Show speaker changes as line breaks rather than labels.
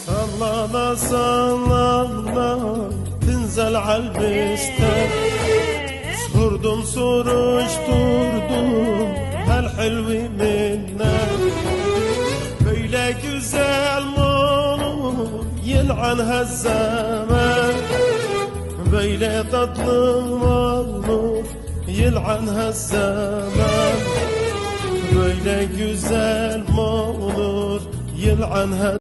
sallana sallana tinzel albiste sordum soruşturdum hel helvi minnet böyle güzel mi olur yıl'anha zaman böyle tatlı mı olur yıl'anha zaman böyle güzel mi olur yıl'anha